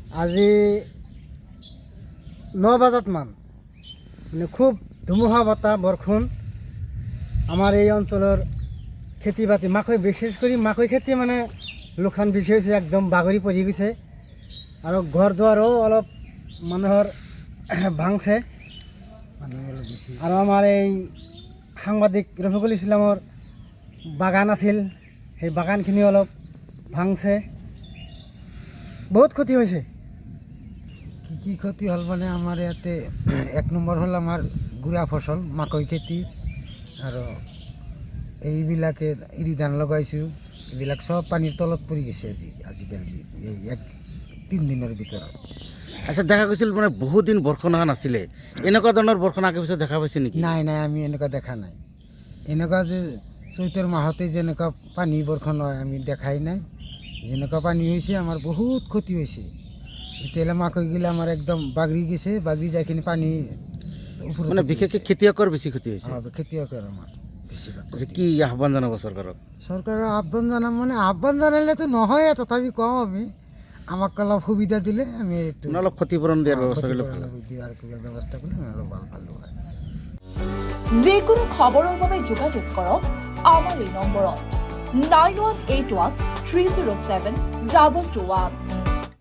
আজি 9 বজাত মান মানে খুব ধুমুহা বতাহ বৰষুণ আমাৰ এই অঞ্চলৰ খেতি বাতি মাকৈ বিশেষ কৰি মাকৈ খেতি মানে লোকচান বেছি হৈছে একদম বাগৰি পৰি গৈছে আৰু ঘৰ দুৱাৰো অলপ মানুহৰ ভাঙছে আৰু আমাৰ এই সাংবাদিক ৰফিকুল ইছলামৰ বাগান আছিল সেই বাগানখিনি অলপ ভাঙছে বহুত ক্ষতি হৈছে কি ক্ষতি হ'ল মানে আমাৰ ইয়াতে 1 নম্বৰ হ'ল আমাৰ গুড়া ফসল মাকৈ খেতি আৰু এইবিলাকে এৰি ধান লগাইছোঁ এইবিলাক চব পানীৰ তলত পৰি গৈছে আজিকালি এই 3 দিনৰ ভিতৰত। আচ্ছা দেখা গৈছিল মানে বহুত দিন বৰষুণ অহা নাছিলে এনেকুৱা ধৰণৰ বৰষুণ আগে পিছত দেখা পাইছে নেকি? নাই আমি এনেকুৱা দেখা নাই এনেকুৱা যে চৈতৰ মাহতে যেনেকুৱা পানী বৰষুণ হয় আমি দেখাই নাই যেনেকুৱা পানী হৈছে আমাৰ বহুত ক্ষতি হৈছে এতিয়ালৈ মাকৈগিলা আমাৰ একদম বাগৰি গৈছে বাগৰি যাইখিনি পানী মানে বিশেষকৈ খেতিয়কৰ বেছি ক্ষতি হৈছে খেতিয়কৰ আমাৰ বেছি কি আহ্বান জনাব চৰকাৰক? চৰকাৰৰ আহ্বান জনাম মানে আহ্বান জনালেতো নহয় তথাপি কওঁ আমি আমাক অলপ সুবিধা দিলে আমি এইটো অলপ ক্ষতিপূৰণ দিয়াৰ ব্যৱস্থা কৰিলে দিয়াৰ ব্যৱস্থা কৰিলে আমি অলপ ভাল পালোঁ হয়। যিকোনো খবৰৰ বাবে যোগাযোগ কৰক আমাৰ এই নম্বৰত 9181 307 221